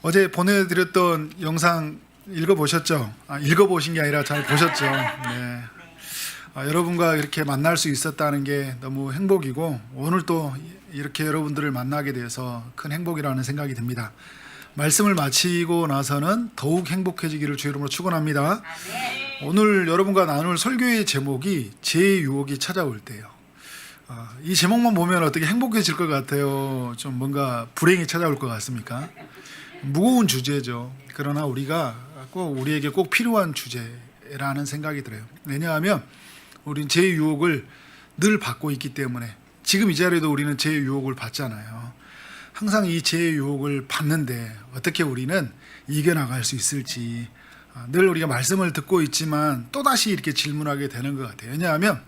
어제 보내드렸던 영상 읽어보셨죠? 읽어보신 게 아니라 잘 보셨죠? 네. 여러분과 이렇게 만날 수 있었다는 게 너무 행복이고 오늘 또 이렇게 여러분들을 만나게 돼서 큰 행복이라는 생각이 듭니다. 말씀을 마치고 나서는 더욱 행복해지기를 주 이름으로 축원합니다. 오늘 여러분과 나눌 설교의 제목이 제 유혹이 찾아올 때요. 이 제목만 보면 어떻게 행복해질 것 같아요? 좀 뭔가 불행이 찾아올 것 같습니까? 무거운 주제죠. 그러나 우리에게 꼭 필요한 주제라는 생각이 들어요. 왜냐하면 우리는 제 유혹을 늘 받고 있기 때문에 지금 이 자리에도 우리는 제 유혹을 받잖아요. 항상 이 제 유혹을 받는데 어떻게 우리는 이겨나갈 수 있을지 늘 우리가 말씀을 듣고 있지만 또다시 이렇게 질문하게 되는 것 같아요. 왜냐하면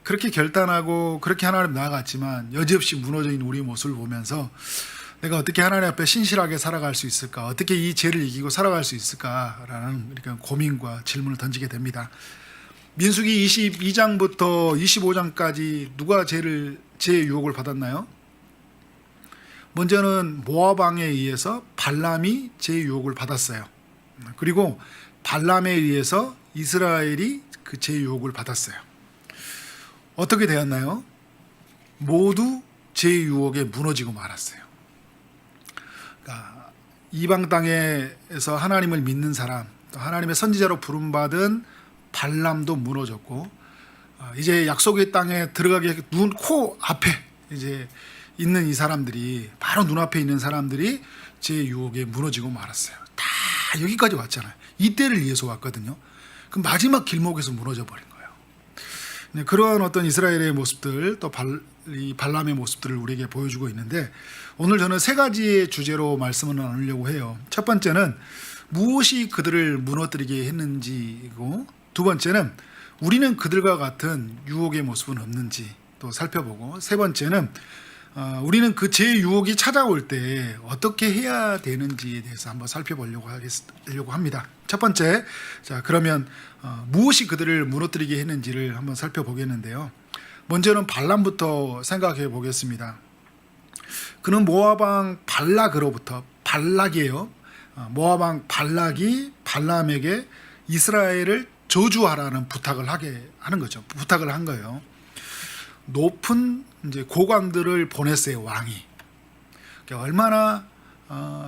그렇게 결단하고 그렇게 하나님 나아갔지만 여지없이 무너져 있는 우리 모습을 보면서 내가 어떻게 하나님 앞에 신실하게 살아갈 수 있을까? 어떻게 이 죄를 이기고 살아갈 수 있을까라는 이렇게 고민과 질문을 던지게 됩니다. 민수기 22장부터 25장까지 누가 제 유혹을 받았나요? 먼저는 모압 왕에 의해서 발람이 제 유혹을 받았어요. 그리고 발람에 의해서 이스라엘이 그 제 유혹을 받았어요. 어떻게 되었나요? 모두 제 유혹에 무너지고 말았어요. 그러니까 이방 땅에서 하나님을 믿는 사람, 또 하나님의 선지자로 부름받은 발람도 무너졌고, 이제 약속의 땅에 들어가기 코 앞에 이제 있는 이 사람들이, 바로 눈앞에 있는 사람들이 제 유혹에 무너지고 말았어요. 다 여기까지 왔잖아요. 이때를 위해서 왔거든요. 그 마지막 길목에서 무너져 버린 거예요. 네, 그러한 어떤 이스라엘의 모습들, 또 이 발람의 모습들을 우리에게 보여주고 있는데, 오늘 저는 세 가지의 주제로 말씀을 나누려고 해요. 첫 번째는 무엇이 그들을 무너뜨리게 했는지이고, 두 번째는 우리는 그들과 같은 유혹의 모습은 없는지 또 살펴보고, 세 번째는 우리는 그 제 유혹이 찾아올 때 어떻게 해야 되는지에 대해서 한번 살펴보려고 합니다. 첫 번째, 자 그러면 무엇이 그들을 무너뜨리게 했는지를 한번 살펴보겠는데요. 먼저는 발람부터 생각해 보겠습니다. 그는 모압 왕 발락으로부터, 발락이에요. 모압 왕 발락이 발람에게 이스라엘을 저주하라는 부탁을 하게 하는 거죠. 부탁을 한 거예요. 높은 이제 고관들을 보냈어요, 왕이. 그러니까 얼마나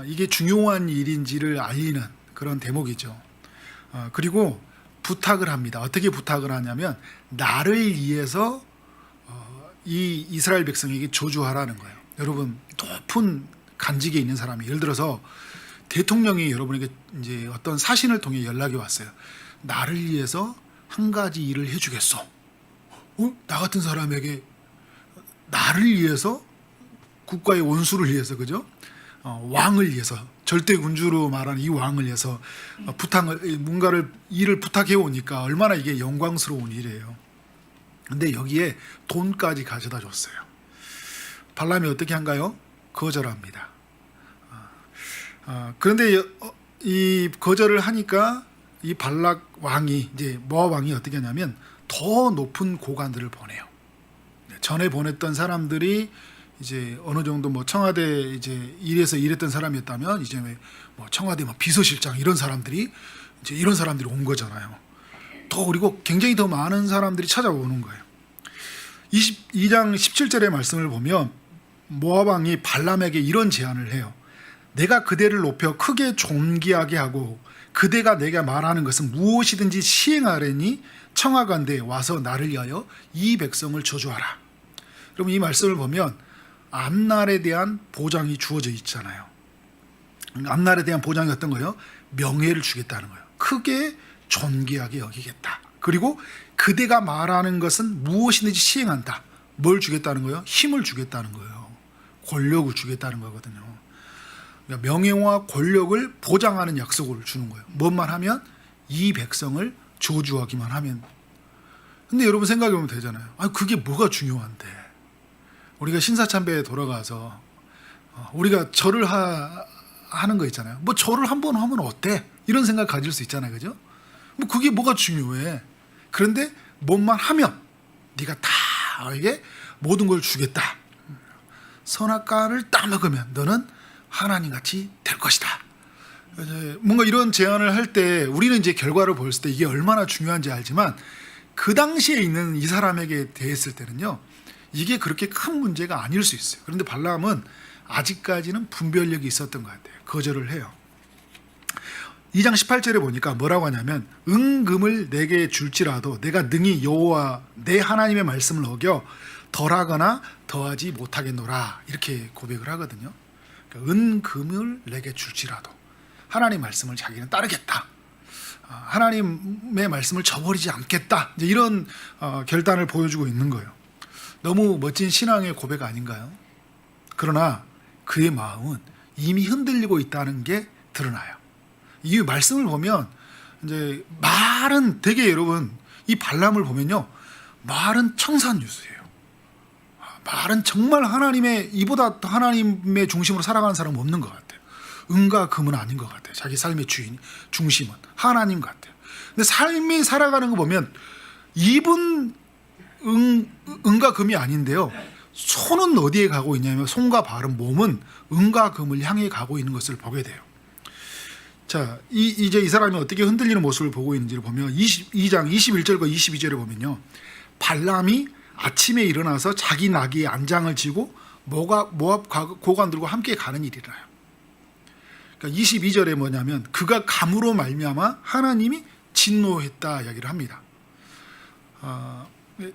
이게 중요한 일인지를 알리는 그런 대목이죠. 그리고 부탁을 합니다. 어떻게 부탁을 하냐면 나를 위해서 이 이스라엘 백성에게 저주하라는 거예요. 여러분, 높은 간직에 있는 사람이, 예를 들어서 대통령이 여러분에게 이제 어떤 사신을 통해 연락이 왔어요. 나를 위해서 한 가지 일을 해주겠어. 나 같은 사람에게 나를 위해서, 국가의 원수를 위해서, 그죠? 왕을 위해서, 절대 군주로 말하는 이 왕을 위해서 뭔가를 일을 부탁해 오니까 얼마나 이게 영광스러운 일이에요. 근데 여기에 돈까지 가져다 줬어요. 발람이 어떻게 한가요? 거절합니다. 그런데 이 거절을 하니까 이 발락 왕이, 이제 모압 왕이 어떻게 하냐면 더 높은 고관들을 보내요. 전에 보냈던 사람들이 이제 어느 정도 뭐 청와대 이제 일에서 일했던 사람이었다면 이제 뭐 청와대 뭐 비서실장 이런 사람들이 온 거잖아요. 그리고 굉장히 더 많은 사람들이 찾아오는 거예요. 22장 17절의 말씀을 보면 모압 왕이 발람에게 이런 제안을 해요. 내가 그대를 높여 크게 존귀하게 하고 그대가 내가 말하는 것은 무엇이든지 시행하려니 청하건대 와서 나를 위하여 이 백성을 저주하라. 그럼 이 말씀을 보면 앞날에 대한 보장이 주어져 있잖아요. 앞날에 대한 보장이 어떤 거예요? 명예를 주겠다는 거예요. 크게 존귀하게 여기겠다. 그리고 그대가 말하는 것은 무엇이든지 시행한다. 뭘 주겠다는 거예요? 힘을 주겠다는 거예요. 권력을 주겠다는 거거든요. 그러니까 명예와 권력을 보장하는 약속을 주는 거예요. 뭔만 하면? 이 백성을 저주하기만 하면. 근데 여러분 생각해 보면 되잖아요. 그게 뭐가 중요한데? 우리가 신사참배에 돌아가서 우리가 절을 하는 거 있잖아요. 뭐 절을 한 번 하면 어때? 이런 생각 가질 수 있잖아요. 그죠? 뭐 그게 뭐가 중요해? 그런데 뭔만 하면 네가 다 나에게 모든 걸 주겠다. 선악과를 따먹으면 너는 하나님 같이 될 것이다. 이제 뭔가 이런 제안을 할 때 우리는 이제 결과를 보였을 때 이게 얼마나 중요한지 알지만 그 당시에 있는 이 사람에게 대했을 때는요, 이게 그렇게 큰 문제가 아닐 수 있어요. 그런데 발람은 아직까지는 분별력이 있었던 것 같아요. 거절을 해요. 2장 18절에 보니까 뭐라고 하냐면 은금을 내게 줄지라도 내가 능히 여호와 내 하나님의 말씀을 어겨 덜하거나 더하지 못하겠노라, 이렇게 고백을 하거든요. 그러니까 은금을 내게 줄지라도 하나님 말씀을 자기는 따르겠다, 하나님의 말씀을 저버리지 않겠다, 이제 이런 결단을 보여주고 있는 거예요. 너무 멋진 신앙의 고백 아닌가요? 그러나 그의 마음은 이미 흔들리고 있다는 게 드러나요. 이 말씀을 보면 이제 말은 되게, 여러분 이 발람을 보면요, 말은 청산유수예요. 말은 정말 하나님의, 이보다 더 하나님의 중심으로 살아가는 사람은 없는 것 같아요. 은과 금은 아닌 것 같아요. 자기 삶의 주인, 중심은 하나님 같아요. 근데 삶이 살아가는 거 보면 입은 은과 금이 아닌데요, 손은 어디에 가고 있냐면 손과 발은, 몸은 은과 금을 향해 가고 있는 것을 보게 돼요. 자, 이제 이 사람이 어떻게 흔들리는 모습을 보고 있는지를 보면 22장 21절과 22절에 보면요, 발람이 아침에 일어나서 자기 나귀의 안장을 지고 모압 고관들과 함께 가는 일이라요. 그러니까 22절에 뭐냐면 그가 감으로 말미암아 하나님이 진노했다 이야기를 합니다.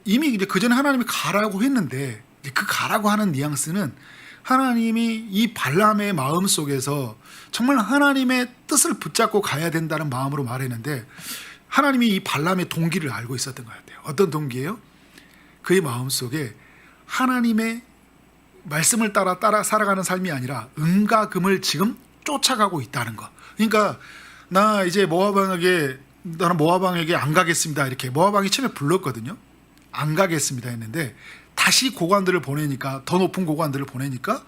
이미 이제 그 전에 하나님이 가라고 했는데, 그 가라고 하는 뉘앙스는 하나님이 이 발람의 마음 속에서 정말 하나님의 뜻을 붙잡고 가야 된다는 마음으로 말했는데, 하나님이 이 발람의 동기를 알고 있었던 것 같아요. 어떤 동기예요? 그의 마음 속에 하나님의 말씀을 따라 살아가는 삶이 아니라 은과 금을 지금 쫓아가고 있다는 거. 그러니까 나 이제 나는 모압 왕에게 안 가겠습니다, 이렇게 모압 왕이 처음에 불렀거든요. 안 가겠습니다 했는데 다시 고관들을 보내니까, 더 높은 고관들을 보내니까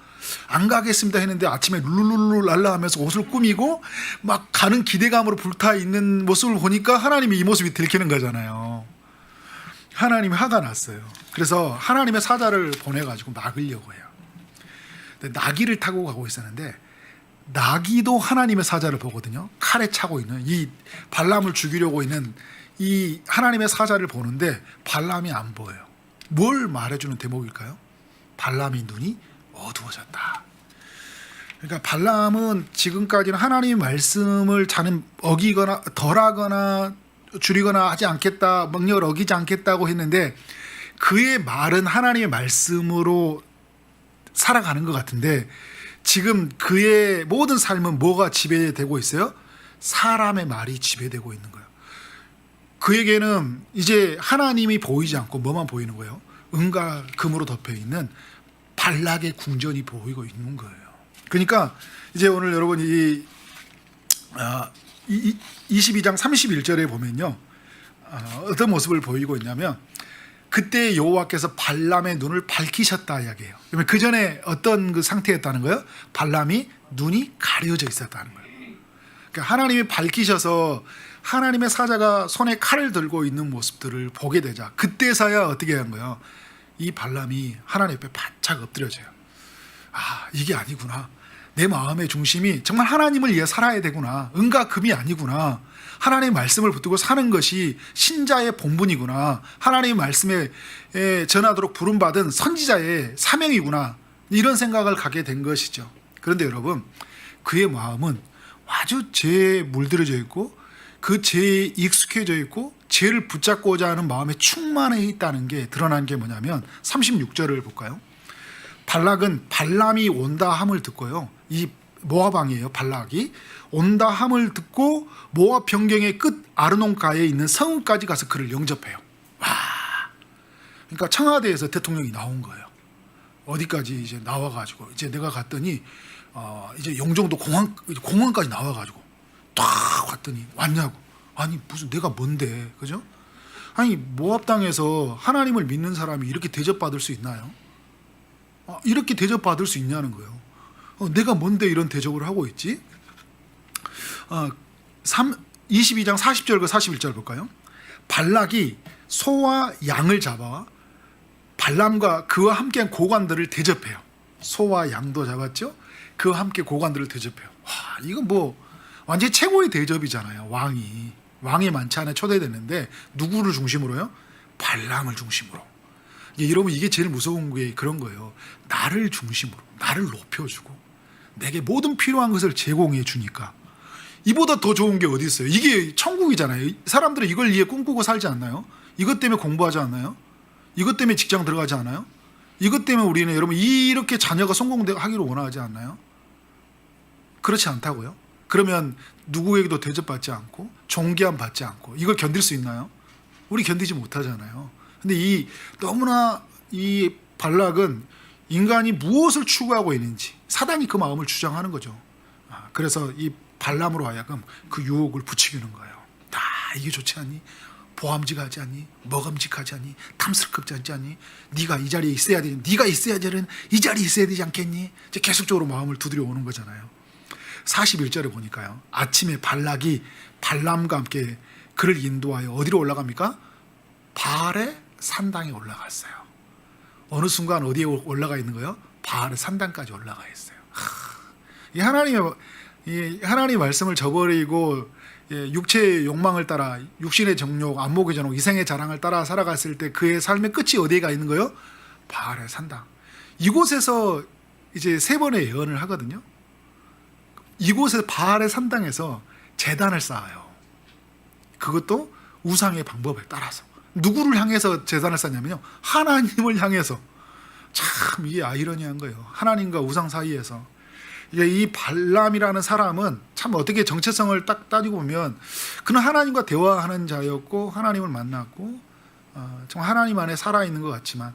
안 가겠습니다 했는데 아침에 룰루룰루 랄라하면서 옷을 꾸미고 막 가는 기대감으로 불타 있는 모습을 보니까 하나님이 이 모습이 들키는 거잖아요. 하나님이 화가 났어요. 그래서 하나님의 사자를 보내가지고 막으려고 해요. 나귀를 타고 가고 있었는데 나귀도 하나님의 사자를 보거든요. 칼에 차고 있는 이 발람을 죽이려고 있는 이 하나님의 사자를 보는데 발람이 안 보여요. 뭘 말해주는 대목일까요? 발람의 눈이 어두워졌다. 그러니까 발람은 지금까지는 하나님의 말씀을 자는 어기거나 덜하거나 줄이거나 하지 않겠다, 명령을 어기지 않겠다고 했는데 그의 말은 하나님의 말씀으로 살아가는 것 같은데, 지금 그의 모든 삶은 뭐가 지배되고 있어요? 사람의 말이 지배되고 있는 거예요. 그에게는 이제 하나님이 보이지 않고 뭐만 보이는 거예요? 은과 금으로 덮여 있는 발락의 궁전이 보이고 있는 거예요. 그러니까 이제 오늘 여러분 이 22장 31절에 보면요, 어떤 모습을 보이고 있냐면 그때 여호와께서 발람의 눈을 밝히셨다 이야기해요. 그러면 그 전에 어떤 그 상태였다는 거예요? 발람이 눈이 가려져 있었다는 거예요. 그러니까 하나님이 밝히셔서 하나님의 사자가 손에 칼을 들고 있는 모습들을 보게 되자 그때서야 어떻게 한 거예요? 이 발람이 하나님 옆에 바짝 엎드려져요. 아, 이게 아니구나. 내 마음의 중심이 정말 하나님을 위해 살아야 되구나. 은과 금이 아니구나. 하나님의 말씀을 붙들고 사는 것이 신자의 본분이구나. 하나님의 말씀에 전하도록 부름받은 선지자의 사명이구나. 이런 생각을 갖게 된 것이죠. 그런데 여러분, 그의 마음은 아주 죄에 물들어져 있고 그 죄에 익숙해져 있고 죄를 붙잡고자 하는 마음에 충만해 있다는 게 드러난 게 뭐냐면 36절을 볼까요? 발락은 발람이 온다 함을 듣고요, 이 모압 왕이에요. 발락이 온다 함을 듣고 모압 변경의 끝 아르논가에 있는 성까지 가서 그를 영접해요. 와, 그러니까 청와대에서 대통령이 나온 거예요. 어디까지 이제 나와가지고 이제 내가 갔더니 이제 영종도 공항까지 나와가지고 딱 갔더니 왔냐고. 아니 무슨 내가 뭔데, 그죠? 아니 모압 땅에서 하나님을 믿는 사람이 이렇게 대접받을 수 있나요? 이렇게 대접받을 수 있냐는 거예요. 내가 뭔데 이런 대접을 하고 있지? 22장 40절과 41절 볼까요? 발락이 소와 양을 잡아 발람과 그와 함께한 고관들을 대접해요. 소와 양도 잡았죠. 그와 함께 고관들을 대접해요. 와, 이건 뭐 완전히 최고의 대접이잖아요. 왕이 많지 않아 초대됐는데 누구를 중심으로요? 발람을 중심으로. 여러분, 이게 제일 무서운 게 그런 거예요. 나를 중심으로, 나를 높여주고 내게 모든 필요한 것을 제공해 주니까 이보다 더 좋은 게 어디 있어요? 이게 천국이잖아요. 사람들은 이걸 위해 꿈꾸고 살지 않나요? 이것 때문에 공부하지 않나요? 이것 때문에 직장 들어가지 않아요? 이것 때문에 우리는 여러분 이렇게 자녀가 성공하기를 원하지 않나요? 그렇지 않다고요? 그러면 누구에게도 대접받지 않고 존귀함 받지 않고 이걸 견딜 수 있나요? 우리 견디지 못하잖아요. 근데 너무나 이 발락은 인간이 무엇을 추구하고 있는지 사단이 그 마음을 주장하는 거죠. 그래서 이 발람으로 하여금 그 유혹을 부추기는 거예요. 다 이게 좋지 않니? 보암직하지 않니? 먹음직하지 않니? 탐스럽지 않니? 네가 이 자리에 있어야 되니? 네가 있어야 되는 이 자리에 있어야 되지 않겠니? 이제 계속적으로 마음을 두드려 오는 거잖아요. 41절에 보니까요. 아침에 발락이 발람과 함께 그를 인도하여 어디로 올라갑니까? 바알의 산당에 올라갔어요. 어느 순간 어디에 올라가 있는 거예요? 바알의 산당까지 올라가 있어요. 이 하나님의 말씀을 저버리고 육체의 욕망을 따라 육신의 정욕, 안목의 정욕, 이생의 자랑을 따라 살아갔을 때 그의 삶의 끝이 어디에 가 있는 거예요? 바알의 산당. 이곳에서 이제 3번의 예언을 하거든요. 이곳에 바알의 산당에서 제단을 쌓아요. 그것도 우상의 방법에 따라서. 누구를 향해서 제단을 쌓냐면요, 하나님을 향해서. 참 이게 아이러니한 거예요. 하나님과 우상 사이에서. 이 발람이라는 사람은 참 어떻게 정체성을 딱 따지고 보면 그는 하나님과 대화하는 자였고 하나님을 만났고 정말 하나님 안에 살아있는 것 같지만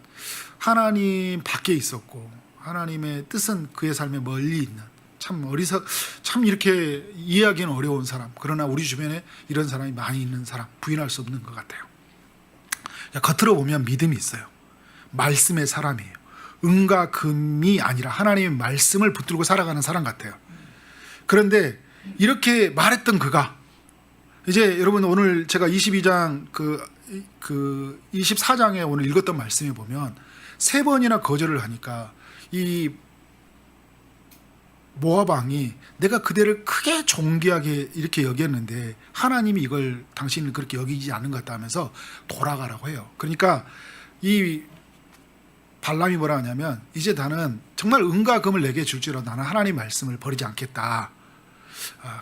하나님 밖에 있었고 하나님의 뜻은 그의 삶에 멀리 있는 참 이렇게 이해하기는 어려운 사람. 그러나 우리 주변에 이런 사람이 많이 있는 사람, 부인할 수 없는 것 같아요. 겉으로 보면 믿음이 있어요. 말씀의 사람이에요. 은과 금이 아니라 하나님의 말씀을 붙들고 살아가는 사람 같아요. 그런데 이렇게 말했던 그가 이제 여러분 오늘 제가 22장 그 24장에 오늘 읽었던 말씀에 보면 3번이나 거절을 하니까 이 모압 왕이 내가 그대를 크게 존귀하게 이렇게 여겼는데 하나님이 이걸 당신을 그렇게 여기지 않는 것 같다 하면서 돌아가라고 해요. 그러니까 이 발람이 뭐라 하냐면 이제 나는 정말 은과 금을 내게 줄지라도 나는 하나님 말씀을 버리지 않겠다.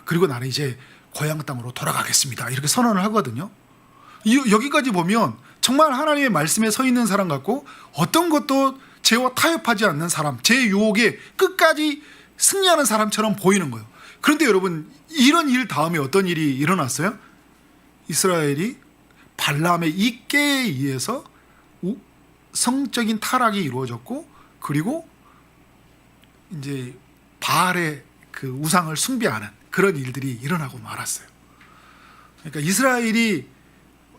그리고 나는 이제 고향 땅으로 돌아가겠습니다. 이렇게 선언을 하거든요. 여기까지 보면 정말 하나님의 말씀에 서 있는 사람 같고 어떤 것도 죄와 타협하지 않는 사람, 죄의 유혹에 끝까지 승리하는 사람처럼 보이는 거예요. 그런데 여러분 이런 일 다음에 어떤 일이 일어났어요? 이스라엘이 발람의 이 깨에 의해서 성적인 타락이 이루어졌고 그리고 이제 바알의 그 우상을 숭배하는 그런 일들이 일어나고 말았어요. 그러니까 이스라엘이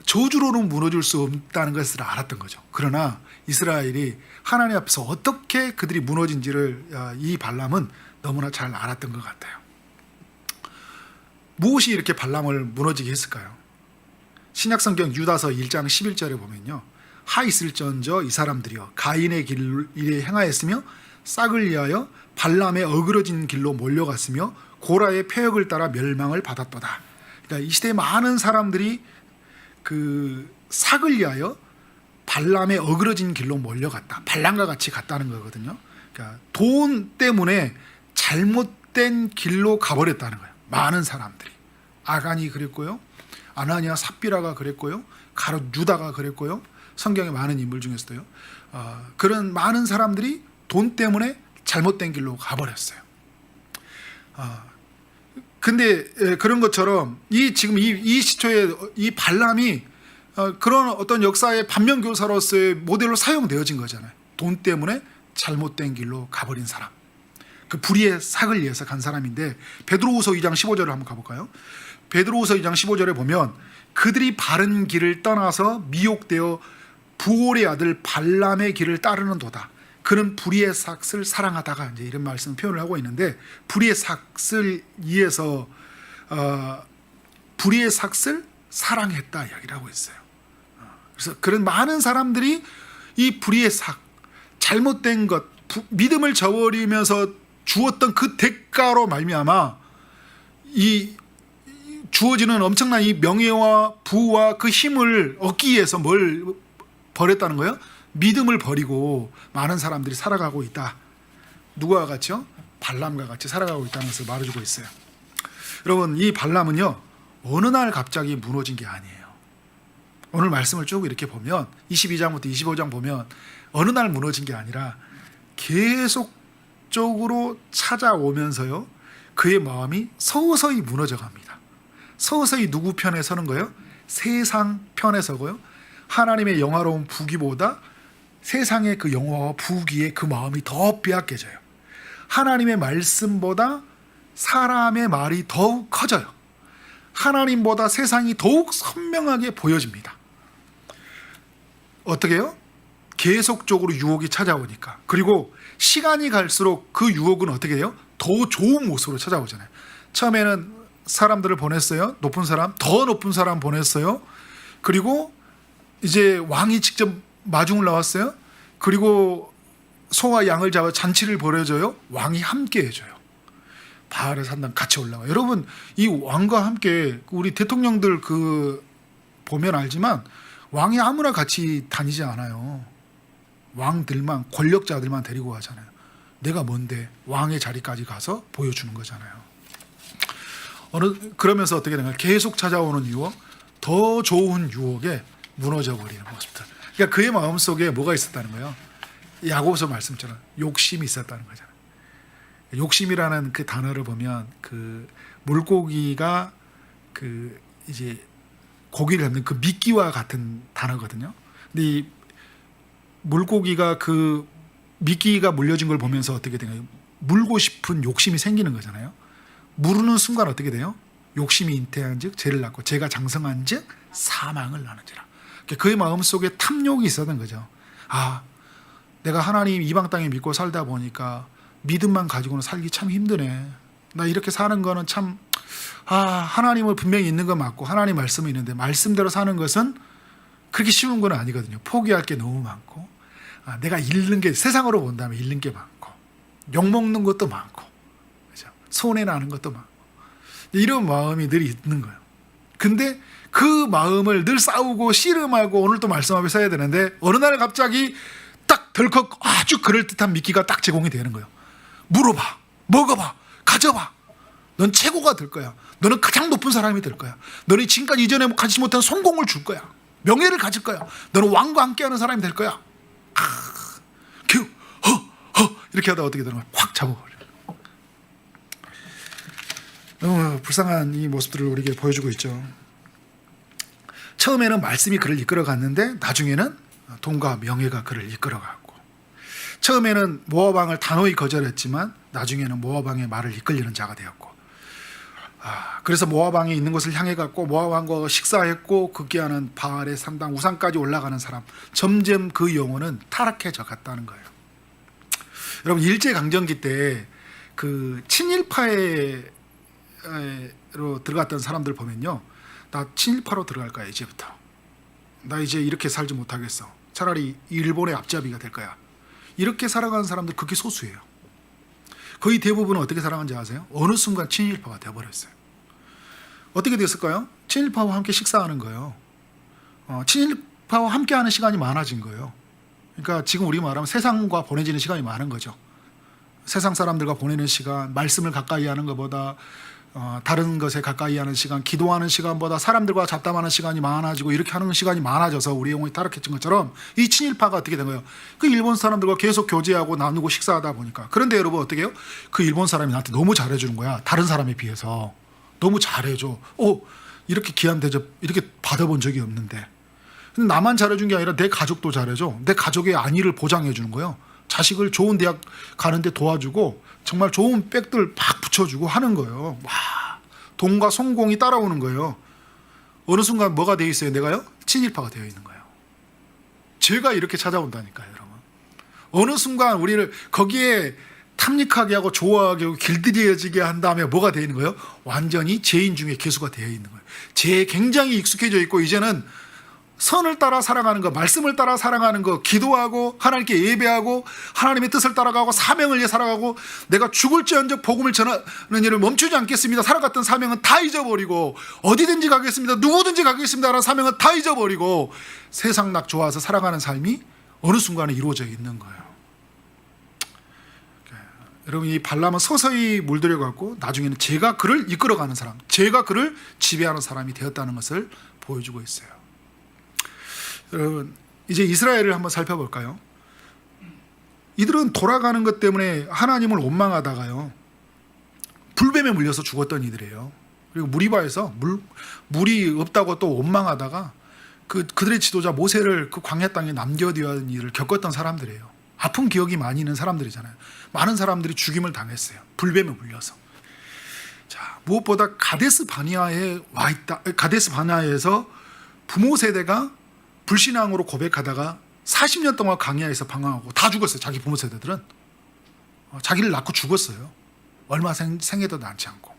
저주로는 무너질 수 없다는 것을 알았던 거죠. 그러나 이스라엘이 하나님 앞에서 어떻게 그들이 무너진지를 이 발람은 너무나 잘 알았던 것 같아요. 무엇이 이렇게 발람을 무너지게 했을까요? 신약성경 유다서 1장 11절에 보면요. 하 있을전저 이 사람들이여 가인의 길에 행하였으며 싹을 위하여 발람의 어그러진 길로 몰려갔으며 고라의 폐역을 따라 멸망을 받았도다. 그러니까 이 시대에 많은 사람들이 그 싹을 위하여 발람의 어그러진 길로 몰려갔다. 발람과 같이 갔다는 거거든요. 그러니까 돈 때문에 잘못된 길로 가버렸다는 거예요. 많은 사람들이. 아간이 그랬고요. 아나니아 삽비라가 그랬고요. 가롯 유다가 그랬고요. 성경의 많은 인물 중에서도요. 그런 많은 사람들이 돈 때문에 잘못된 길로 가버렸어요. 근데 그런 것처럼 지금 이 시초에 이 발람이 그런 어떤 역사의 반면교사로서의 모델로 사용되어진 거잖아요. 돈 때문에 잘못된 길로 가버린 사람. 그 불의의 삭을 위해서 간 사람인데 베드로후서 2장 15절을 한번 가볼까요? 베드로후서 2장 15절에 보면 그들이 바른 길을 떠나서 미혹되어 부올의 아들 발람의 길을 따르는 도다. 그는 불의의 삭을 사랑하다가 이제 이런 말씀 표현을 하고 있는데 불의의 삭을 위해서 불의의 삭을 사랑했다 이야기를 하고 있어요. 그래서 그런 많은 사람들이 이 불의의 삭, 잘못된 것, 믿음을 저버리면서 주었던 그 대가로 말미암아 이 주어지는 엄청난 이 명예와 부와 그 힘을 얻기 위해서 뭘 버렸다는 거예요? 믿음을 버리고 많은 사람들이 살아가고 있다. 누구와 같이요? 발람과 같이 살아가고 있다는 것을 말해주고 있어요. 여러분, 이 발람은요, 어느 날 갑자기 무너진 게 아니에요. 오늘 말씀을 쭉 이렇게 보면 22장부터 25장 보면 어느 날 무너진 게 아니라 계속적으로 찾아오면서요, 그의 마음이 서서히 무너져 갑니다. 서서히 누구 편에 서는 거예요? 세상 편에 서고요, 하나님의 영화로운 부귀보다 세상의 그 영화와 부귀에 그 마음이 더 빼앗겨져요. 하나님의 말씀보다 사람의 말이 더욱 커져요. 하나님보다 세상이 더욱 선명하게 보여집니다. 어떻게 해요? 계속적으로 유혹이 찾아오니까. 그리고 시간이 갈수록 그 유혹은 어떻게 돼요? 더 좋은 모습으로 찾아오잖아요. 처음에는 사람들을 보냈어요. 높은 사람, 더 높은 사람 보냈어요. 그리고 이제 왕이 직접 마중을 나왔어요. 그리고 소와 양을 잡아 잔치를 벌여줘요. 왕이 함께 해줘요. 바알의 산당 같이 올라가. 여러분, 이 왕과 함께 우리 대통령들 그 보면 알지만 왕이 아무나 같이 다니지 않아요. 왕들만, 권력자들만 데리고 가잖아요. 내가 뭔데 왕의 자리까지 가서 보여주는 거잖아요. 그러면서 어떻게 되는가? 계속 찾아오는 유혹, 더 좋은 유혹에 무너져 버리는 모습들. 그러니까 그의 마음속에 뭐가 있었다는 거예요? 야고보서 말씀처럼 욕심이 있었다는 거잖아요. 욕심이라는 그 단어를 보면 그 물고기가 그 이제 고기를 잡는 그 미끼와 같은 단어거든요. 근데 이 물고기가 그 미끼가 물려진 걸 보면서 어떻게 되나요? 물고 싶은 욕심이 생기는 거잖아요. 물으는 순간 어떻게 돼요? 욕심이 잉태한즉 죄를 낳고 죄가 장성한즉 사망을 낳는지라. 그의 마음속에 탐욕이 있었던 거죠. 아, 내가 하나님 이방 땅에 믿고 살다 보니까 믿음만 가지고는 살기 참 힘드네. 나 이렇게 사는 거는 참, 하나님을 분명히 있는 건 맞고 하나님 말씀이 있는데 말씀대로 사는 것은 그렇게 쉬운 건 아니거든요. 포기할 게 너무 많고, 내가 잃는 게, 세상으로 본다면 잃는 게 많고, 욕먹는 것도 많고, 그죠? 손해나는 것도 많고, 이런 마음이 늘 있는 거예요. 근데 그 마음을 늘 싸우고 씨름하고 오늘 또 말씀 앞에 서야 되는데 어느 날 갑자기 딱 덜컥 아주 그럴듯한 미끼가 딱 제공이 되는 거예요. 물어봐, 먹어봐, 가져봐. 넌 최고가 될 거야. 너는 가장 높은 사람이 될 거야. 너는 지금까지 이전에 가지지 못한 성공을 줄 거야. 명예를 가질 거야. 너는 왕과 함께하는 사람이 될 거야. 이렇게 하다가 어떻게 되는 거야? 확 잡아버려. 너무 불쌍한 이 모습들을 우리에게 보여주고 있죠. 처음에는 말씀이 그를 이끌어갔는데 나중에는 돈과 명예가 그를 이끌어갔고, 처음에는 모압 왕을 단호히 거절했지만 나중에는 모압 왕의 말을 이끌리는 자가 되었고, 그래서 모압 왕이 있는 곳을 향해 갔고 모압 왕과 식사했고 급기야는 바알의 산당 우상까지 올라가는 사람, 점점 그 영혼은 타락해져 갔다는 거예요. 여러분, 일제강점기 때 그 친일파로 들어갔던 사람들 보면요, 나 친일파로 들어갈 거야. 이제부터 나 이제 이렇게 살지 못하겠어. 차라리 일본의 앞잡이가 될 거야. 이렇게 살아가는 사람들 그게 소수예요. 거의 대부분은 어떻게 살아가는지 아세요? 어느 순간 친일파가 되어버렸어요. 어떻게 됐을까요? 친일파와 함께 식사하는 거예요. 친일파와 함께하는 시간이 많아진 거예요. 그러니까 지금 우리 말하면 세상과 보내지는 시간이 많은 거죠. 세상 사람들과 보내는 시간, 말씀을 가까이 하는 것보다 다른 것에 가까이 하는 시간, 기도하는 시간보다 사람들과 잡담하는 시간이 많아지고 이렇게 하는 시간이 많아져서 우리 영혼이 타락해진 것처럼 이 친일파가 어떻게 된 거예요? 그 일본 사람들과 계속 교제하고 나누고 식사하다 보니까. 그런데 여러분 어떻게 해요? 그 일본 사람이 나한테 너무 잘해주는 거야. 다른 사람에 비해서 너무 잘해줘. 이렇게 귀한 대접 이렇게 받아본 적이 없는데. 근데 나만 잘해준 게 아니라 내 가족도 잘해줘. 내 가족의 안위를 보장해 주는 거예요. 자식을 좋은 대학 가는데 도와주고 정말 좋은 백들 막 붙여주고 하는 거예요. 와, 돈과 성공이 따라오는 거예요. 어느 순간 뭐가 되어 있어요? 내가요? 친일파가 되어 있는 거예요. 죄가 이렇게 찾아온다니까요, 여러분. 어느 순간 우리를 거기에 탐닉하게 하고 좋아하게 하고 길들여지게 한 다음에 뭐가 되어 있는 거예요? 완전히 죄인 중에 괴수가 되어 있는 거예요. 죄에 굉장히 익숙해져 있고 이제는 선을 따라 살아가는 거, 말씀을 따라 살아가는 거, 기도하고 하나님께 예배하고 하나님의 뜻을 따라가고 사명을 위해 살아가고 내가 죽을지언정 복음을 전하는 일을 멈추지 않겠습니다. 살아갔던 사명은 다 잊어버리고 어디든지 가겠습니다. 누구든지 가겠습니다. 라는 사명은 다 잊어버리고 세상 낙 좋아서 살아가는 삶이 어느 순간에 이루어져 있는 거예요. 여러분, 이 발람은 서서히 물들여 갖고 나중에는 제가 그를 이끌어가는 사람, 제가 그를 지배하는 사람이 되었다는 것을 보여주고 있어요. 여러분, 이제 이스라엘을 한번 살펴볼까요? 이들은 돌아가는 것 때문에 하나님을 원망하다가요 불뱀에 물려서 죽었던 이들이에요. 그리고 무리바에서 물이 없다고 또 원망하다가 그들의 지도자 모세를 그 광야 땅에 남겨두어야 하는 일을 겪었던 사람들이에요. 아픈 기억이 많이 있는 사람들이잖아요. 많은 사람들이 죽임을 당했어요. 불뱀에 물려서. 자, 무엇보다 가데스 바네아에 와 있다. 가데스 바네아에서 부모 세대가 불신앙으로 고백하다가 40년 동안 광야에서 방황하고 다 죽었어요. 자기 부모 세대들은 자기를 낳고 죽었어요. 얼마 생애도 낳지 않고.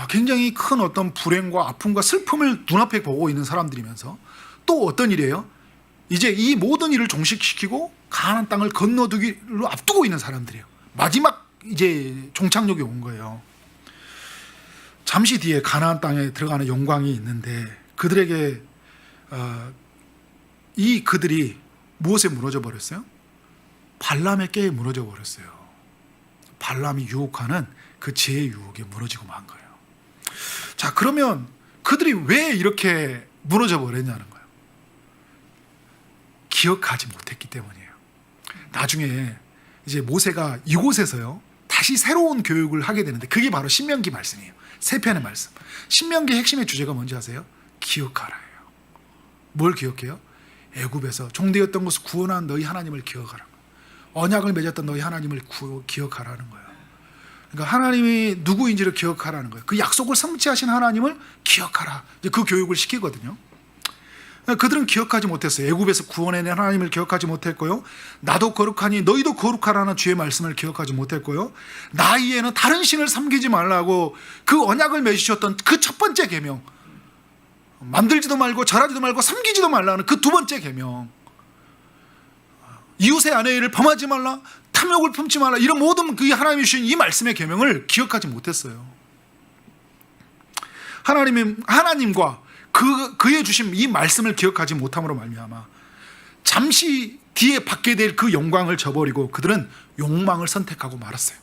굉장히 큰 어떤 불행과 아픔과 슬픔을 눈앞에 보고 있는 사람들이면서 또 어떤 일이에요? 이제 이 모든 일을 종식시키고 가나안 땅을 건너두기로 앞두고 있는 사람들이에요. 마지막 이제 종착역이 온 거예요. 잠시 뒤에 가나안 땅에 들어가는 영광이 있는데 그들에게 그들이 무엇에 무너져 버렸어요? 발람의 깨에 무너져 버렸어요. 발람이 유혹하는 그 지혜의 유혹에 무너지고 만 거예요. 자, 그러면 그들이 왜 이렇게 무너져 버렸냐는 거예요. 기억하지 못했기 때문이에요. 나중에 이제 모세가 이곳에서요 다시 새로운 교육을 하게 되는데 그게 바로 신명기 말씀이에요. 세 편의 말씀. 신명기의 핵심의 주제가 뭔지 아세요? 기억하라예요. 뭘 기억해요? 애굽에서 종되었던 것을 구원한 너희 하나님을 기억하라. 언약을 맺었던 너희 하나님을 기억하라는 거예요. 그러니까 하나님이 누구인지를 기억하라는 거예요. 그 약속을 성취하신 하나님을 기억하라. 이제 그 교육을 시키거든요. 그들은 기억하지 못했어요. 애굽에서 구원해낸 하나님을 기억하지 못했고요. 나도 거룩하니 너희도 거룩하라는 주의 말씀을 기억하지 못했고요. 나이에는 다른 신을 섬기지 말라고 그 언약을 맺으셨던 그 첫 번째 계명, 만들지도 말고 절하지도 말고 섬기지도 말라는 그 두 번째 계명, 이웃의 아내를 범하지 말라, 탐욕을 품지 말라, 이런 모든 그 하나님이 주신 이 말씀의 계명을 기억하지 못했어요. 하나님과 그의 주신 이 말씀을 기억하지 못함으로 말미암아 잠시 뒤에 받게 될 그 영광을 저버리고 그들은 욕망을 선택하고 말았어요.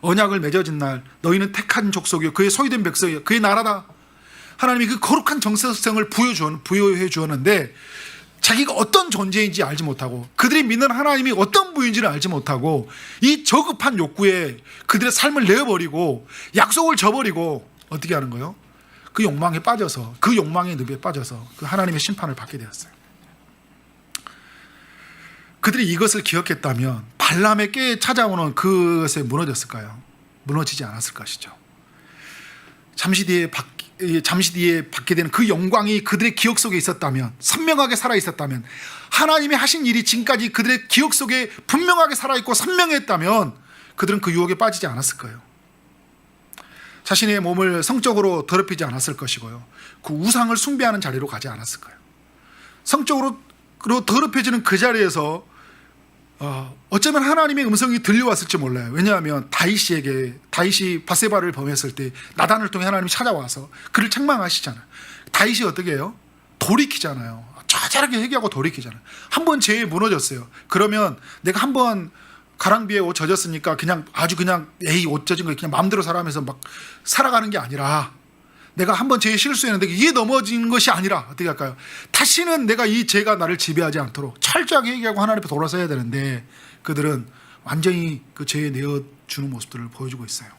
언약을 맺어진 날 너희는 택한 족속이요 그의 소유된 백성이요 그의 나라다. 하나님이 그 거룩한 정체성을 부여해 주었는데 자기가 어떤 존재인지 알지 못하고 그들이 믿는 하나님이 어떤 분인지를 알지 못하고 이 저급한 욕구에 그들의 삶을 내어버리고 약속을 저버리고 어떻게 하는 거예요? 그 욕망에 빠져서 그 욕망의 늪에 빠져서 그 하나님의 심판을 받게 되었어요. 그들이 이것을 기억했다면 발람의 깨에 찾아오는 그것에 무너졌을까요? 무너지지 않았을 것이죠. 잠시 뒤에 받게 되는 그 영광이 그들의 기억 속에 있었다면, 선명하게 살아있었다면, 하나님이 하신 일이 지금까지 그들의 기억 속에 분명하게 살아있고 선명했다면 그들은 그 유혹에 빠지지 않았을 거예요. 자신의 몸을 성적으로 더럽히지 않았을 것이고요. 그 우상을 숭배하는 자리로 가지 않았을 거예요. 성적으로 더럽혀지는 그 자리에서 어쩌면 하나님의 음성이 들려왔을지 몰라요. 왜냐하면 다윗이 밧세바를 범했을 때 나단을 통해 하나님이 찾아와서 그를 책망하시잖아요. 다윗이 어떻게 해요? 돌이키잖아요. 자잘하게 회개하고 돌이키잖아요. 한 번 죄에 무너졌어요. 그러면 내가 한 번 가랑비에 옷 젖었으니까 그냥 옷 젖은 거 그냥 마음대로 살아가면서 막 살아가는 게 아니라 내가 한 번 죄에 실수했는데 이게 넘어진 것이 아니라 어떻게 할까요? 다시는 내가 이 죄가 나를 지배하지 않도록 철저하게 얘기하고 하나님 앞에 돌아서야 되는데 그들은 완전히 그 죄에 내어주는 모습들을 보여주고 있어요.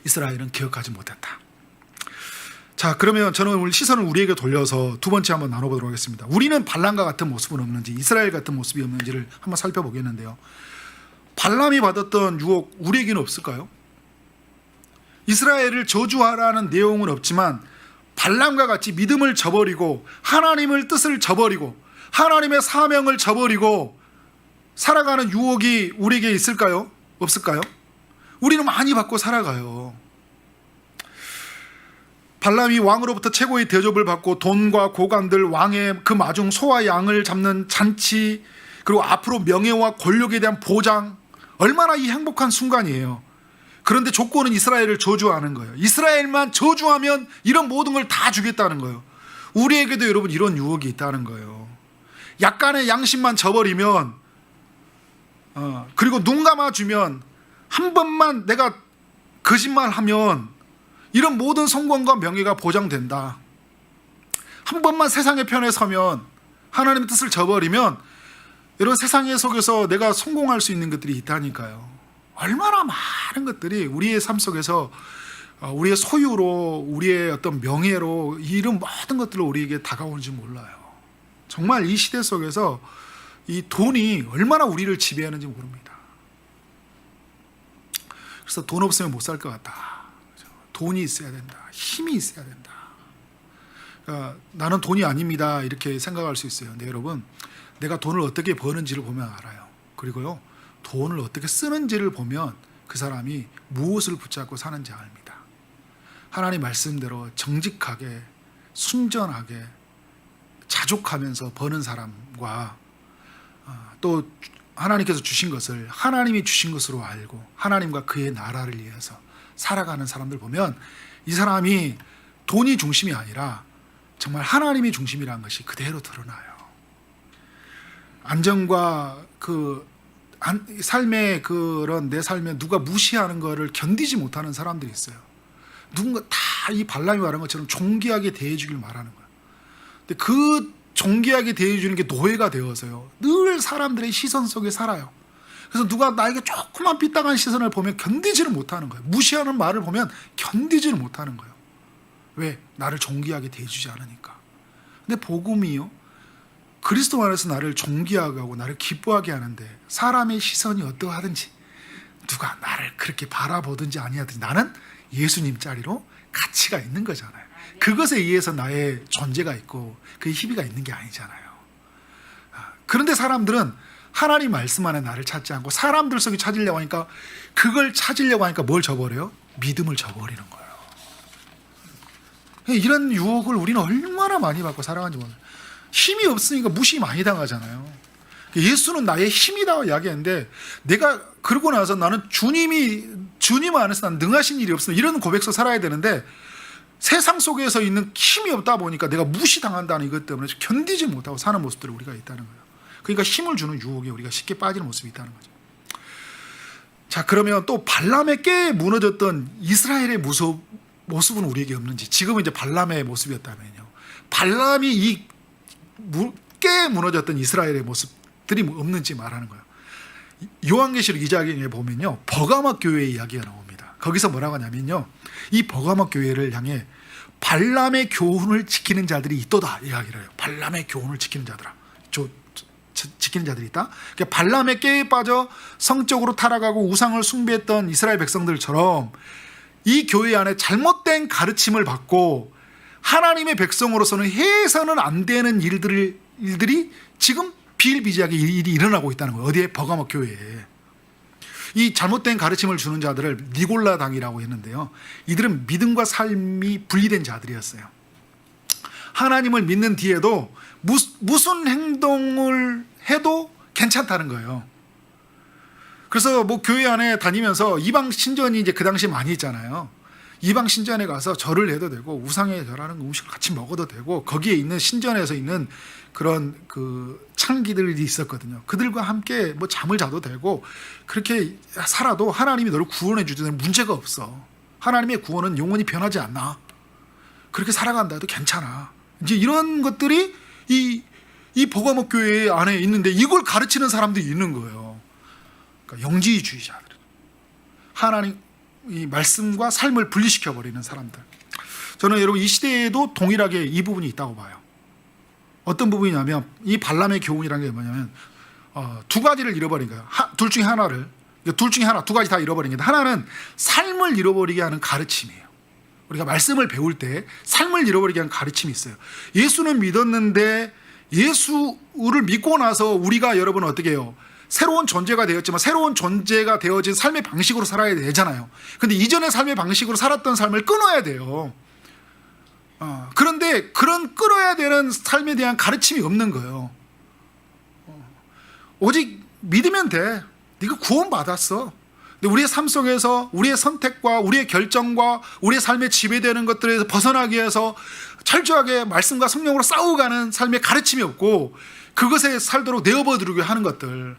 이스라엘은 기억하지 못했다. 자, 그러면 저는 오늘 시선을 우리에게 돌려서 두 번째 한번 나눠보도록 하겠습니다. 우리는 발람과 같은 모습은 없는지 이스라엘 같은 모습이 없는지를 한번 살펴보겠는데요. 발람이 받았던 유혹 우리에게는 없을까요? 이스라엘을 저주하라는 내용은 없지만 발람과 같이 믿음을 저버리고 하나님의 뜻을 저버리고 하나님의 사명을 저버리고 살아가는 유혹이 우리에게 있을까요? 없을까요? 우리는 많이 받고 살아가요. 발람이 왕으로부터 최고의 대접을 받고 돈과 고관들, 왕의 그 마중 소와 양을 잡는 잔치, 그리고 앞으로 명예와 권력에 대한 보장, 얼마나 이 행복한 순간이에요. 그런데 조건은 이스라엘을 저주하는 거예요. 이스라엘만 저주하면 이런 모든 걸 다 주겠다는 거예요. 우리에게도 여러분 이런 유혹이 있다는 거예요. 약간의 양심만 저버리면, 그리고 눈 감아주면, 한 번만 내가 거짓말하면 이런 모든 성공과 명예가 보장된다. 한 번만 세상의 편에 서면, 하나님의 뜻을 저버리면 이런 세상에 속에서 내가 성공할 수 있는 것들이 있다니까요. 얼마나 많은 것들이 우리의 삶 속에서 우리의 소유로, 우리의 어떤 명예로 이런 모든 것들로 우리에게 다가오는지 몰라요. 정말 이 시대 속에서 이 돈이 얼마나 우리를 지배하는지 모릅니다. 그래서 돈 없으면 못 살 것 같다. 돈이 있어야 된다. 힘이 있어야 된다. 나는 돈이 아닙니다. 이렇게 생각할 수 있어요. 근데 여러분, 내가 돈을 어떻게 버는지를 보면 알아요. 그리고요, 돈을 어떻게 쓰는지를 보면 그 사람이 무엇을 붙잡고 사는지 압니다. 하나님 말씀대로 정직하게, 순전하게, 자족하면서 버는 사람과 또 하나님께서 주신 것을 하나님이 주신 것으로 알고 하나님과 그의 나라를 위해서 살아가는 사람들 보면 이 사람이 돈이 중심이 아니라 정말 하나님이 중심이라는 것이 그대로 드러나요. 안정과 그 삶의 그런 내 삶에 누가 무시하는 거를 견디지 못하는 사람들이 있어요. 누군가 다 이 발람이 말한 것처럼 존귀하게 대해주길 말하는 거예요. 근데 그 존귀하게 대해주는 게 노예가 되어서요, 늘 사람들의 시선 속에 살아요. 그래서 누가 나에게 조그만 삐딱한 시선을 보면 견디지를 못하는 거예요. 무시하는 말을 보면 견디지를 못하는 거예요. 왜? 나를 존귀하게 대해주지 않으니까. 근데 복음이요, 그리스도 안에서 나를 존귀하게 하고 나를 기뻐하게 하는데 사람의 시선이 어떠하든지 누가 나를 그렇게 바라보든지 아니하든지 나는 예수님 자리로 가치가 있는 거잖아요. 그것에 의해서 나의 존재가 있고 그 희비가 있는 게 아니잖아요. 그런데 사람들은 하나님 말씀 안에 나를 찾지 않고 사람들 속에 찾으려고 하니까, 그걸 찾으려고 하니까 뭘 저버려요? 믿음을 저버리는 거예요. 이런 유혹을 우리는 얼마나 많이 받고 살아가는지 몰라요. 힘이 없으니까 무시 많이 당하잖아요. 예수는 나의 힘이다 이야기했는데, 내가 그러고 나서 나는 주님 안에서 난 능하신 일이 없으면 이런 고백서 살아야 되는데, 세상 속에서 있는 힘이 없다 보니까 내가 무시당한다는 이것 때문에 견디지 못하고 사는 모습들이 우리가 있다는 거예요. 그러니까 힘을 주는 유혹에 우리가 쉽게 빠지는 모습이 있다는 거죠. 자, 그러면 또 발람의 깨에 무너졌던 이스라엘의 모습은 우리에게 없는지, 지금은 이제 발람의 모습이었다면요, 발람이 이 깨에 무너졌던 이스라엘의 모습들이 없는지 말하는 거예요. 요한계시록 2장에 보면요, 버가모 교회의 이야기가 나옵니다. 거기서 뭐라고 하냐면요, 이 버가모 교회를 향해 발람의 교훈을 지키는 자들이 있도다 이야기를 해요. 발람의 교훈을 지키는 자들아, 지키는 자들이 있다. 그러니까 발람의 깨에 빠져 성적으로 타락하고 우상을 숭배했던 이스라엘 백성들처럼 이 교회 안에 잘못된 가르침을 받고 하나님의 백성으로서는 해서는 안 되는 일들이 지금 비일비재하게 일이 일어나고 있다는 거예요. 어디에? 버가모 교회에. 이 잘못된 가르침을 주는 자들을 니골라 당이라고 했는데요, 이들은 믿음과 삶이 분리된 자들이었어요. 하나님을 믿는 뒤에도 무슨 행동을 해도 괜찮다는 거예요. 그래서 뭐 교회 안에 다니면서 이방 신전이 이제 그 당시에 많이 있잖아요. 이방 신전에 가서 절을 해도 되고 우상에 절하는 음식을 같이 먹어도 되고, 거기에 있는 신전에서 있는 그런 그 창기들이 있었거든요. 그들과 함께 뭐 잠을 자도 되고 그렇게 살아도 하나님이 너를 구원해 주는 문제가 없어. 하나님의 구원은 영원히 변하지 않나. 그렇게 살아간다 해도 괜찮아. 이제 이런 것들이 이 버가모 교회 안에 있는데 이걸 가르치는 사람들이 있는 거예요. 그러니까 영지주의자들, 하나님 이 말씀과 삶을 분리시켜버리는 사람들. 저는 여러분 이 시대에도 동일하게 이 부분이 있다고 봐요. 어떤 부분이냐면, 이 발람의 교훈이라는 게 뭐냐면 두 가지를 잃어버린 거예요. 둘 중에 하나, 두 가지 다 잃어버린 게, 하나는 삶을 잃어버리게 하는 가르침이에요. 우리가 말씀을 배울 때 삶을 잃어버리게 하는 가르침이 있어요. 예수는 믿었는데 예수를 믿고 나서 우리가 여러분 어떻게 해요? 새로운 존재가 되었지만 새로운 존재가 되어진 삶의 방식으로 살아야 되잖아요. 근데 이전의 삶의 방식으로 살았던 삶을 끊어야 돼요. 그런데 그런 끌어야 되는 삶에 대한 가르침이 없는 거예요. 오직 믿으면 돼. 네가 구원받았어. 근데 우리의 삶 속에서 우리의 선택과 우리의 결정과 우리의 삶에 지배되는 것들에서 벗어나기 위해서 철저하게 말씀과 성령으로 싸워가는 삶의 가르침이 없고 그것에 살도록 내어버리게 하는 것들,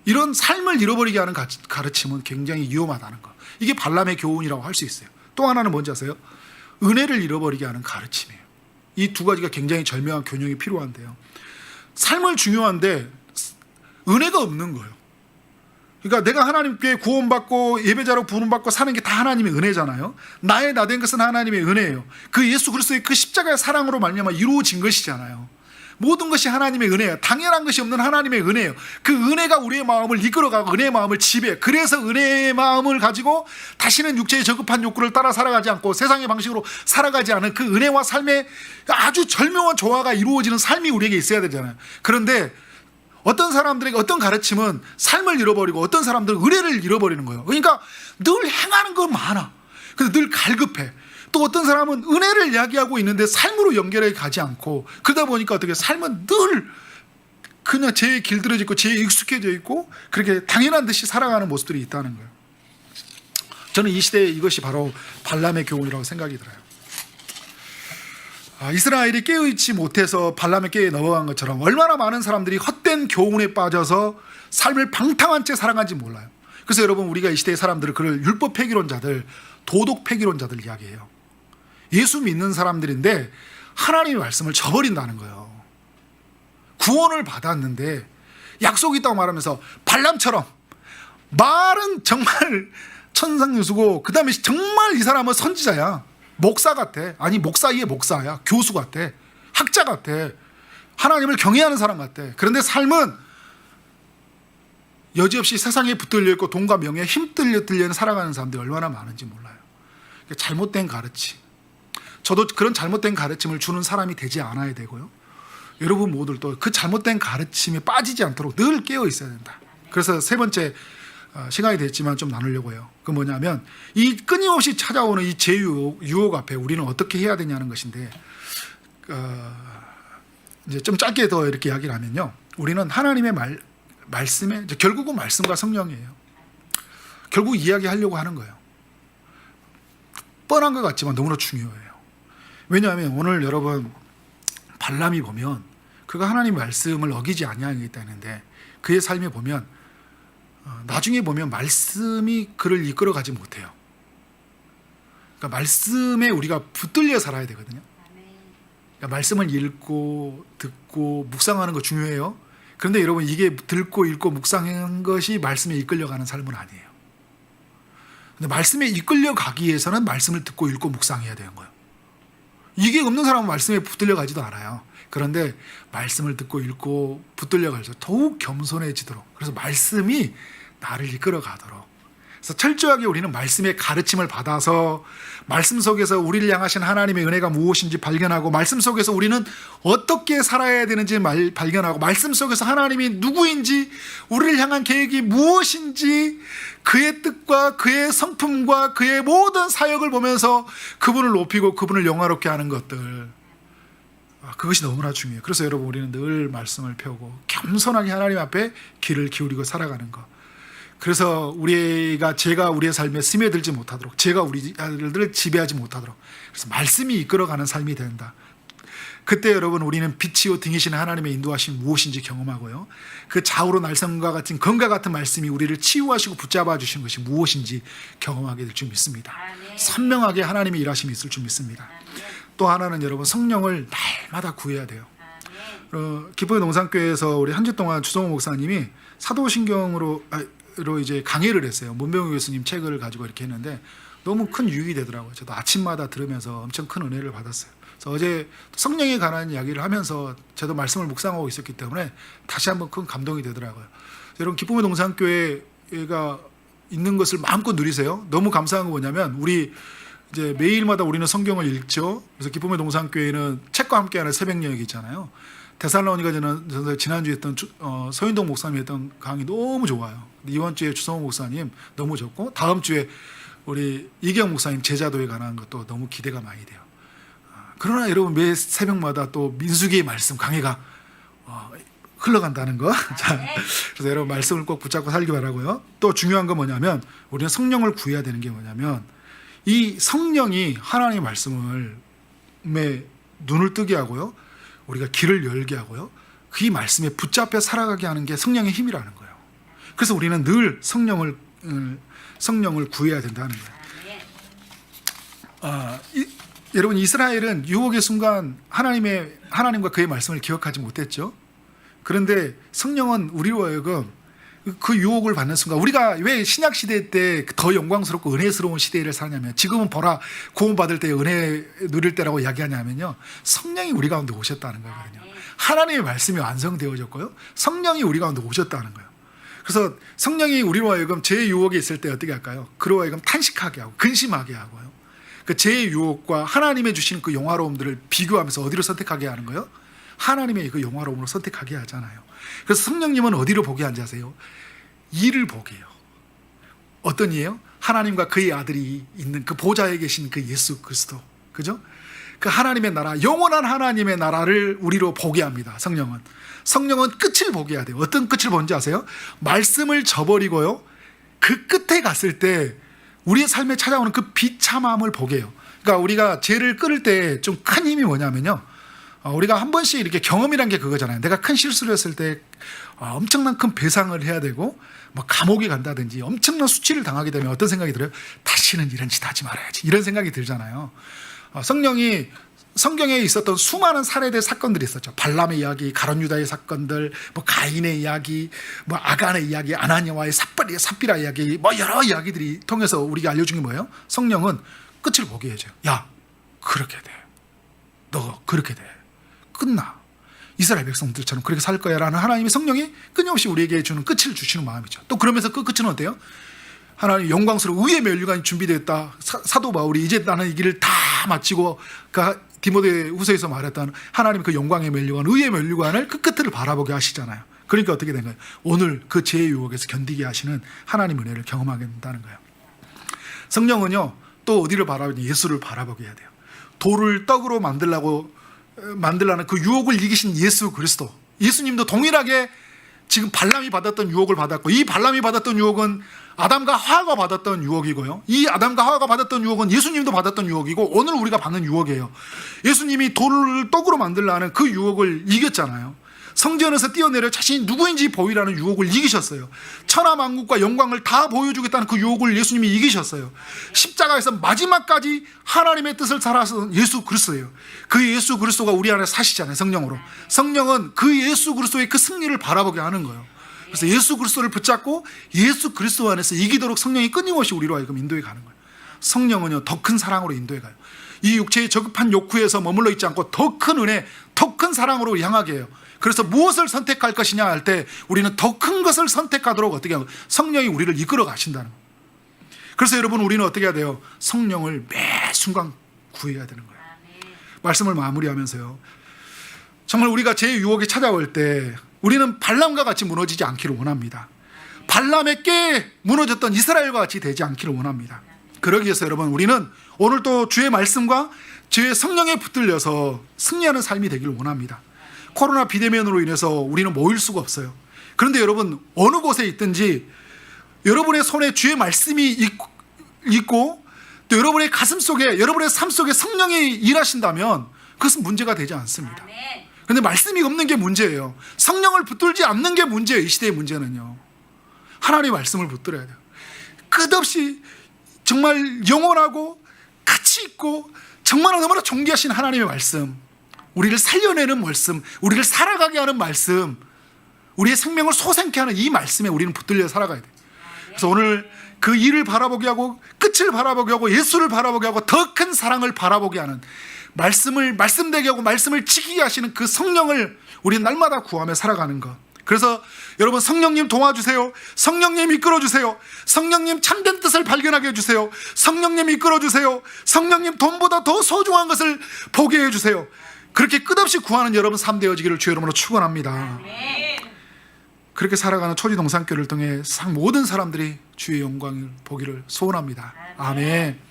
이런 삶을 잃어버리게 하는 가르침은 굉장히 위험하다는 거. 이게 발람의 교훈이라고 할 수 있어요. 또 하나는 뭔지 아세요? 은혜를 잃어버리게 하는 가르침이에요. 이 두 가지가 굉장히 절묘한 균형이 필요한데요. 삶을 중요한데 은혜가 없는 거예요. 그러니까 내가 하나님께 구원받고 예배자로 부름받고 사는 게 다 하나님의 은혜잖아요. 나의 나 된 것은 하나님의 은혜예요. 그 예수 그리스도의 그 십자가의 사랑으로 말미암아 이루어진 것이잖아요. 모든 것이 하나님의 은혜예요. 당연한 것이 없는 하나님의 은혜예요. 그 은혜가 우리의 마음을 이끌어가고 은혜의 마음을 지배해. 그래서 은혜의 마음을 가지고 다시는 육체의 저급한 욕구를 따라 살아가지 않고 세상의 방식으로 살아가지 않은 그 은혜와 삶의 아주 절묘한 조화가 이루어지는 삶이 우리에게 있어야 되잖아요. 그런데 어떤 사람들에게 어떤 가르침은 삶을 잃어버리고 어떤 사람들은 은혜를 잃어버리는 거예요. 그러니까 늘 행하는 건 많아. 근데 늘 갈급해. 또 어떤 사람은 은혜를 이야기하고 있는데 삶으로 연결해 가지 않고, 그러다 보니까 어떻게 삶은 늘 그냥 죄에 길들여져 있고 죄에 익숙해져 있고 그렇게 당연한 듯이 살아가는 모습들이 있다는 거예요. 저는 이 시대에 이것이 바로 발람의 교훈이라고 생각이 들어요. 이스라엘이 깨어있지 못해서 발람의 깨에 넘어간 것처럼 얼마나 많은 사람들이 헛된 교훈에 빠져서 삶을 방탕한 채 살아간지 몰라요. 그래서 여러분, 우리가 이 시대의 사람들을 그걸 율법 폐기론자들, 도덕 폐기론자들 이야기해요. 예수 믿는 사람들인데 하나님의 말씀을 저버린다는 거예요. 구원을 받았는데 약속이 있다고 말하면서 발람처럼 말은 정말 천상유수고 그 다음에 정말 이 사람은 선지자야. 목사 같아. 아니 목사의 목사야. 교수 같아. 학자 같아. 하나님을 경외하는 사람 같아. 그런데 삶은 여지없이 세상에 붙들려 있고 돈과 명예에 힘들려 살아가는 사람들이 얼마나 많은지 몰라요. 잘못된 가르침. 저도 그런 잘못된 가르침을 주는 사람이 되지 않아야 되고요. 여러분 모두도 그 잘못된 가르침에 빠지지 않도록 늘 깨어 있어야 된다. 그래서 세 번째, 시간이 됐지만 좀 나누려고 해요. 그 뭐냐면 이 끊임없이 찾아오는 이 제유혹 앞에 우리는 어떻게 해야 되냐는 것인데, 이제 좀 짧게 더 이렇게 이야기를 하면요, 우리는 하나님의 말씀에 결국은 말씀과 성령이에요. 결국 이야기하려고 하는 거예요. 뻔한 것 같지만 너무나 중요해요. 왜냐하면 오늘 여러분 발람이 보면 그가 하나님 말씀을 어기지 아니하겠다는데 그의 삶에 보면 나중에 보면 말씀이 그를 이끌어가지 못해요. 그러니까 말씀에 우리가 붙들려 살아야 되거든요. 그러니까 말씀을 읽고 듣고 묵상하는 거 중요해요. 그런데 여러분, 이게 듣고 읽고 묵상하는 것이 말씀에 이끌려가는 삶은 아니에요. 근데 말씀에 이끌려가기 위해서는 말씀을 듣고 읽고 묵상해야 되는 거예요. 이게 없는 사람은 말씀에 붙들려가지도 않아요. 그런데 말씀을 듣고 읽고 붙들려갈수록 더욱 겸손해지도록, 그래서 말씀이 나를 이끌어가도록, 그래서 철저하게 우리는 말씀의 가르침을 받아서 말씀 속에서 우리를 향하신 하나님의 은혜가 무엇인지 발견하고, 말씀 속에서 우리는 어떻게 살아야 되는지 발견하고, 말씀 속에서 하나님이 누구인지, 우리를 향한 계획이 무엇인지, 그의 뜻과 그의 성품과 그의 모든 사역을 보면서 그분을 높이고 그분을 영화롭게 하는 것들, 그것이 너무나 중요해요. 그래서 여러분, 우리는 늘 말씀을 펴고 겸손하게 하나님 앞에 귀를 기울이고 살아가는 것. 그래서 제가 우리의 삶에 스며들지 못하도록, 제가 우리 아들들을 지배하지 못하도록, 그래서 말씀이 이끌어가는 삶이 된다. 그때 여러분, 우리는 빛이요 등이신 하나님의 인도하심 무엇인지 경험하고요, 그 좌우로 날성과 같은 검과 같은 말씀이 우리를 치유하시고 붙잡아 주신 것이 무엇인지 경험하게 될 줄 믿습니다. 선명하게 하나님의 일하심이 있을 줄 믿습니다. 또 하나는 여러분, 성령을 날마다 구해야 돼요. 기쁨의 농산교회에서 우리 한 주 동안 주성호 목사님이 사도신경으로 이제 강의를 했어요. 문병우 교수님 책을 가지고 이렇게 했는데 너무 큰 유익이 되더라고요. 저도 아침마다 들으면서 엄청 큰 은혜를 받았어요. 그래서 어제 성령에 관한 이야기를 하면서 저도 말씀을 묵상하고 있었기 때문에 다시 한번 큰 감동이 되더라고요. 여러분, 기쁨의 농산교회가 있는 것을 마음껏 누리세요. 너무 감사한 건 뭐냐면, 우리 이제 매일마다 우리는 성경을 읽죠. 그래서 기쁨의 농산교회는 책과 함께하는 새벽여행이 있잖아요. 데살로니가 저는 지난주에 했던 서인동 목사님이 했던 강의 너무 좋아요. 이번 주에 주성호 목사님 너무 좋고, 다음 주에 우리 이경 목사님 제자도에 관한 것도 너무 기대가 많이 돼요. 그러나 여러분 매 새벽마다 또 민수기의 말씀 강해가 흘러간다는 거. 자, 그래서 여러분 말씀을 꼭 붙잡고 살기 바라고요. 또 중요한 건 뭐냐면 우리는 성령을 구해야 되는 게 뭐냐면 이 성령이 하나님의 말씀을 눈을 뜨게 하고요. 우리가 길을 열게 하고요. 그 말씀에 붙잡혀 살아가게 하는 게 성령의 힘이라는 거예요. 그래서 우리는 늘 성령을 구해야 된다는 거예요. 여러분 이스라엘은 유혹의 순간 하나님과 그의 말씀을 기억하지 못했죠. 그런데 성령은 우리로 하여금 그 유혹을 받는 순간 우리가 왜 신약 시대 때 더 영광스럽고 은혜스러운 시대를 사냐면 지금은 보라 구원받을 때 은혜 누릴 때라고 이야기하냐면요. 성령이 우리 가운데 오셨다는 거거든요. 하나님의 말씀이 완성되어졌고요. 성령이 우리 가운데 오셨다는 거예요. 그래서 성령이 우리로 하여금 죄의 유혹에 있을 때 어떻게 할까요? 그로 하여금 탄식하게 하고 근심하게 하고요. 그 죄의 유혹과 하나님의 주시는 그 영화로움들을 비교하면서 어디로 선택하게 하는 거예요? 하나님의 그 영화로움으로 선택하게 하잖아요. 그래서 성령님은 어디로 보게 하세요? 이를 보게 해요. 어떤 이예요? 하나님과 그의 아들이 있는 그 보좌에 계신 그 예수 그리스도. 그죠? 그 하나님의 나라, 영원한 하나님의 나라를 우리로 보게 합니다. 성령은 끝을 보게 해야 돼요. 어떤 끝을 보는지 아세요? 말씀을 저버리고요. 그 끝에 갔을 때 우리의 삶에 찾아오는 그 비참함을 보게 해요. 그러니까 우리가 죄를 끊을 때 좀 큰 힘이 뭐냐면요. 우리가 한 번씩 이렇게 경험이란 게 그거잖아요. 내가 큰 실수를 했을 때 엄청난 큰 배상을 해야 되고 뭐 감옥에 간다든지 엄청난 수치를 당하게 되면 어떤 생각이 들어요? 다시는 이런 짓 하지 말아야지. 이런 생각이 들잖아요. 성경에 있었던 수많은 사례들 사건들이 있었죠. 발람의 이야기, 가룟 유다의 사건들, 뭐 가인의 이야기, 뭐 아간의 이야기, 아나니아와의 삽비라 이야기, 뭐 여러 이야기들이 통해서 우리가 알려준 게 뭐예요? 성령은 끝을 보게 해줘요. 야, 그렇게 돼. 너 그렇게 돼. 끝나. 이스라엘 백성들처럼 그렇게 살 거야 라는 하나님의 성령이 끊임없이 우리에게 주는 끝을 주시는 마음이죠. 또 그러면서 그 끝은 어때요? 하나님 영광스러운 의의 면류관이 준비되었다. 사도 바울이 이제 나는 이 길을 다 마치고 디모데 후서에서 말했던 하나님 그 영광의 면류관, 의의 면류관을 그 끝을 바라보게 하시잖아요. 그러니까 어떻게 된 거예요? 오늘 그 죄의 유혹에서 견디게 하시는 하나님 은혜를 경험하게 된다는 거예요. 성령은요 또 어디를 바라보냐? 예수를 바라보게 해야 돼요. 돌을 떡으로 만들라는 그 유혹을 이기신 예수 그리스도. 예수님도 동일하게 지금 발람이 받았던 유혹을 받았고, 이 발람이 받았던 유혹은 아담과 하와가 받았던 유혹이고요. 이 아담과 하와가 받았던 유혹은 예수님도 받았던 유혹이고 오늘 우리가 받는 유혹이에요. 예수님이 돌을 떡으로 만들라는 그 유혹을 이겼잖아요. 성전에서 뛰어내려 자신이 누구인지 보이라는 유혹을 이기셨어요. 천하만국과 영광을 다 보여주겠다는 그 유혹을 예수님이 이기셨어요. 십자가에서 마지막까지 하나님의 뜻을 살아서 예수 그리스도예요. 그 예수 그리스도가 우리 안에 사시잖아요. 성령으로. 성령은 그 예수 그리스도의 그 승리를 바라보게 하는 거예요. 그래서 예수 그리스도를 붙잡고 예수 그리스도 안에서 이기도록 성령이 끊임없이 우리로 하여금 인도해 가는 거예요. 성령은요 더 큰 사랑으로 인도해 가요. 이 육체의 저급한 욕구에서 머물러 있지 않고 더 큰 은혜, 더 큰 사랑으로 향하게 해요. 그래서 무엇을 선택할 것이냐 할 때 우리는 더 큰 것을 선택하도록 어떻게 하고 성령이 우리를 이끌어 가신다는 거예요. 그래서 여러분 우리는 어떻게 해야 돼요? 성령을 매 순간 구해야 되는 거예요. 말씀을 마무리하면서요. 정말 우리가 제 유혹에 찾아올 때 우리는 발람과 같이 무너지지 않기를 원합니다. 발람에 깨 무너졌던 이스라엘과 같이 되지 않기를 원합니다. 그러기 위해서 여러분 우리는 오늘 또 주의 말씀과 주의 성령에 붙들려서 승리하는 삶이 되기를 원합니다. 코로나 비대면으로 인해서 우리는 모일 수가 없어요. 그런데 여러분 어느 곳에 있든지 여러분의 손에 주의 말씀이 있고 또 여러분의 가슴 속에 여러분의 삶 속에 성령이 일하신다면 그것은 문제가 되지 않습니다. 그런데 말씀이 없는 게 문제예요. 성령을 붙들지 않는 게 문제예요. 이 시대의 문제는요. 하나님의 말씀을 붙들어야 돼요. 끝없이 정말 영원하고 가치 있고 정말 너무나 존귀하신 하나님의 말씀, 우리를 살려내는 말씀, 우리를 살아가게 하는 말씀, 우리의 생명을 솟아나게 하는 이 말씀에 우리는 붙들려 살아가야 돼요. 그래서 오늘 그 일을 바라보게 하고 끝을 바라보게 하고 예수를 바라보게 하고 더 큰 사랑을 바라보게 하는 말씀되게 하고 말씀을 지키게 하시는 그 성령을 우리는 날마다 구하며 살아가는 것. 그래서 여러분 성령님 도와주세요. 성령님 이끌어주세요. 성령님 참된 뜻을 발견하게 해주세요. 성령님 이끌어주세요. 성령님 돈보다 더 소중한 것을 보게 해주세요. 그렇게 끝없이 구하는 여러분 삶 되어지기를 주의 이름으로 축원합니다. 그렇게 살아가는 초지동산교를 통해 모든 사람들이 주의 영광을 보기를 소원합니다. 아멘.